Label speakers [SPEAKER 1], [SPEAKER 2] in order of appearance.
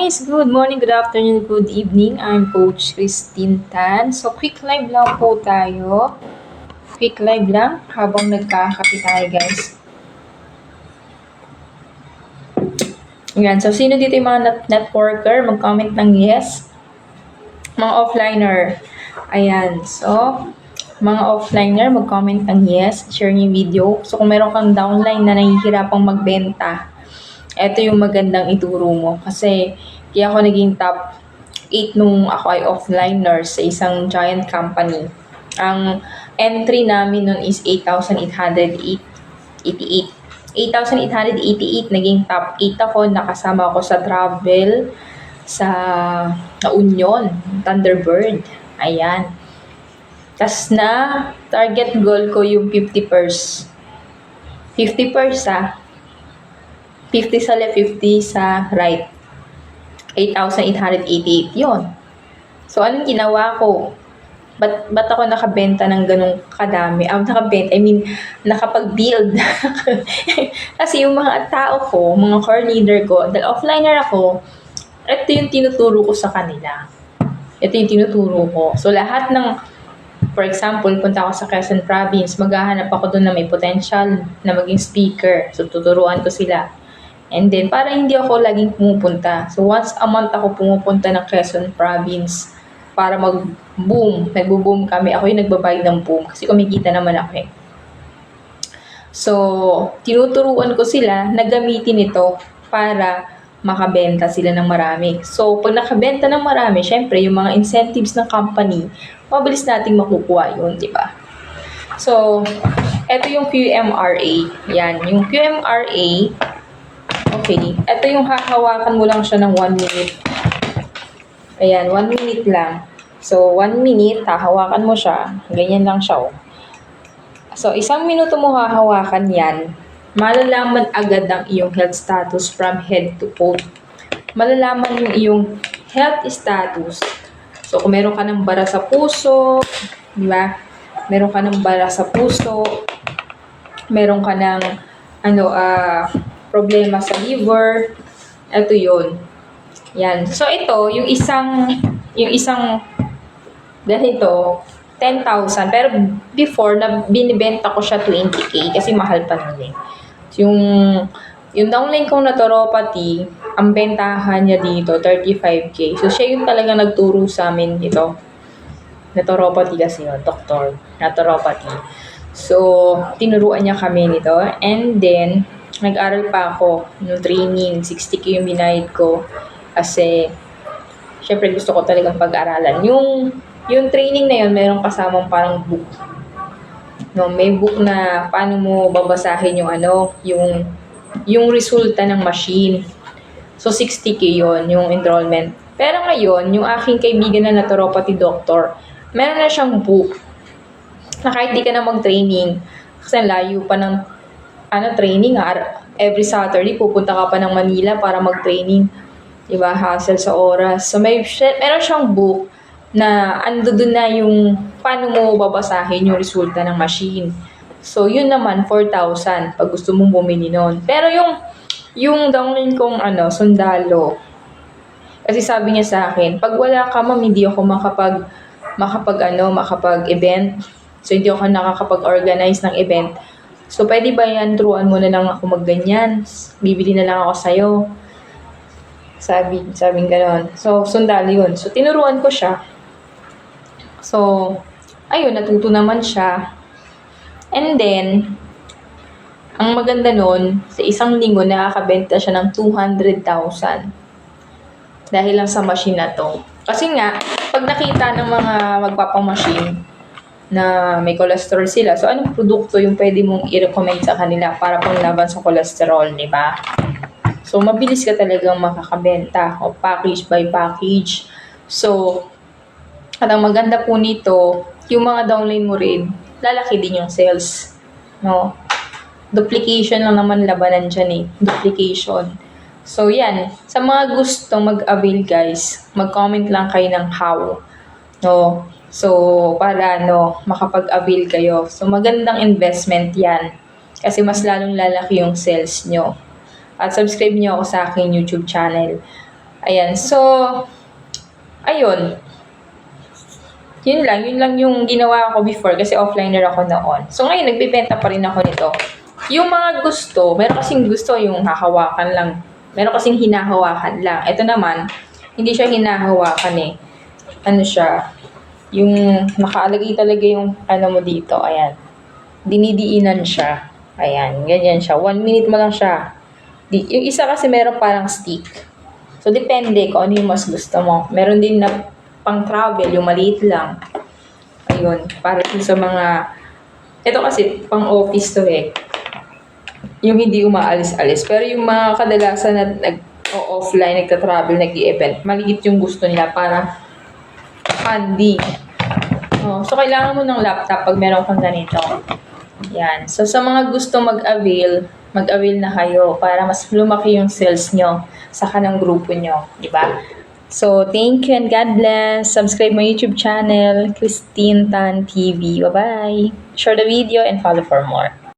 [SPEAKER 1] guys! Good morning, good afternoon, good evening. I'm Coach Christine Tan. So, quick live lang po tayo. Quick live lang habang nagkakape tayo, guys. Ayan. So, sino dito yung mga networker? Mag-comment ng yes. Mga offliner. Ayan. So, mga offliner, mag-comment ng yes. Share niyo yung video. So, kung meron kang downline na nahihirapang magbenta, ito yung magandang ituro mo. Kasi, kaya ako naging top 8 nung ako ay offliner sa isang giant company. Ang entry namin nun is 8,888. 8,888, naging top 8 ako. Nakasama ako sa travel, sa Union, Thunderbird. Ayan. Tas na, target goal ko yung 50%. 50% 50 sa left, 50 sa right. 8,888 yon. So, anong ginawa ko? Ba't ako nakabenta ng ganong kadami? Nakapag-build. Kasi yung mga tao ko, mga core leader ko, dahil offliner ako, ito yung tinuturo ko sa kanila. Ito yung tinuturo ko. So, lahat ng, for example, punta ako sa Quezon Province, maghahanap ako doon na may potential na maging speaker. So, tuturuan ko sila. And then, para hindi ako laging pumupunta. So, once a month ako pumupunta ng Quezon Province para mag-boom. Nagbo-boom kami. Ako yung nagbabayad ng boom kasi kumikita naman ako eh. So, tinuturuan ko sila na gamitin ito para makabenta sila ng marami. So, pag nakabenta ng marami, syempre, yung mga incentives ng company, mabilis nating makukuha yun, di ba? So, ito yung QMRA. Yan, yung QMRA, okay, ito yung hahawakan mo lang siya ng 1 minute. Ayan, 1 minute lang. So, 1 minute, hahawakan mo siya. Ganyan lang siya, oh. So, 1 minuto mo hahawakan yan. Malalaman agad ang iyong health status from head to toe. Malalaman yung iyong health status. So, kung meron ka ng bara sa puso, di ba? Meron ka ng bara sa puso, meron ka ng, problema sa liver, ito yun. Yan. So, ito, yung isang, ganito, 10,000. Pero before, na binibenta ko siya 20K kasi mahal pa nun eh. Yung downline kong naturopathy, ang bentahan niya dito, 35K. So, siya yung talaga nagturo sa amin dito. Naturopathy kasi yun, doktor. Naturopathy. So, tinuruan niya kami nito. And then, nag-aral pa ako ng training. 60K yung binayad ko. Kasi, syempre gusto ko talagang pag-aralan. Yung training na yun, mayroong kasamang parang book. No, may book na paano mo babasahin yung resulta ng machine. So, 60K yun, yung enrollment. Pero ngayon, yung aking kaibigan na naturopathy doctor, meron na siyang book na kahit di ka na mag-training, kasi layo pa ng training, every Saturday, pupunta ka pa ng Manila para mag-training. Diba? Hassle sa oras. So, meron siyang book na doon na yung paano mo babasahin yung resulta ng machine. So, yun naman, 4,000 pag gusto mong bumili nun. Pero yung downline kong sundalo, kasi sabi niya sa akin, pag wala ka ma'am, hindi ako makapag-event. So, hindi ako nakakapag-organize ng event. So, pwede ba yan, turuan mo na lang ako magganyan. Bibili na lang ako sa'yo. Sabing gano'n. So, sundalo yun. So, tinuruan ko siya. So, ayun, natuto naman siya. And then, ang maganda nun, sa isang linggo, nakakabenta siya ng 200,000. Dahil lang sa machine na to. Kasi nga, pag nakita ng mga magpapamachine na may cholesterol sila, so anong produkto yung pwede mong i-recommend sa kanila para panglaban sa cholesterol, di ba? So, mabilis ka talagang makakabenta o package by package. So, at ang maganda po nito, yung mga downline mo rin, lalaki din yung sales. No? Duplication lang naman labanan dyan eh. Duplication. So, yan. Sa mga gustong mag-avail, guys, mag-comment lang kayo ng how. No? So, para makapag-avail kayo. So, magandang investment yan. Kasi mas lalong lalaki yung sales nyo. At subscribe nyo ako sa aking YouTube channel. Ayan, so, ayun. Yun lang yung ginawa ko before kasi offliner ako noon. So ngayon, nagbibenta pa rin ako nito. Yung mga gusto, meron kasing gusto yung hahawakan lang. Meron kasing hinahawakan lang. Ito naman, hindi siya hinahawakan eh. Ano siya, yung nakaalagay talaga yung ano mo dito, ayan. Dinidiinan siya. Ayan, ganyan siya. 1 minute mo lang siya. Yung isa kasi meron parang stick. So, depende kung ano yung mas gusto mo. Meron din na pang travel, yung maliit lang. Ayun, para sa mga, ito kasi pang office to eh. Yung hindi umaalis-alis. Pero yung mga kadalasan na offline, nagta-travel, nag-i-event, maliit yung gusto nila para handy. Oh, so, kailangan mo ng laptop pag meron kang ganito. Yan. So, sa mga gusto mag-avail na kayo para mas lumaki yung sales nyo sa kanang grupo nyo. Diba? So, thank you and God bless. Subscribe my YouTube channel, Christine Tan TV. Bye-bye. Share the video and follow for more.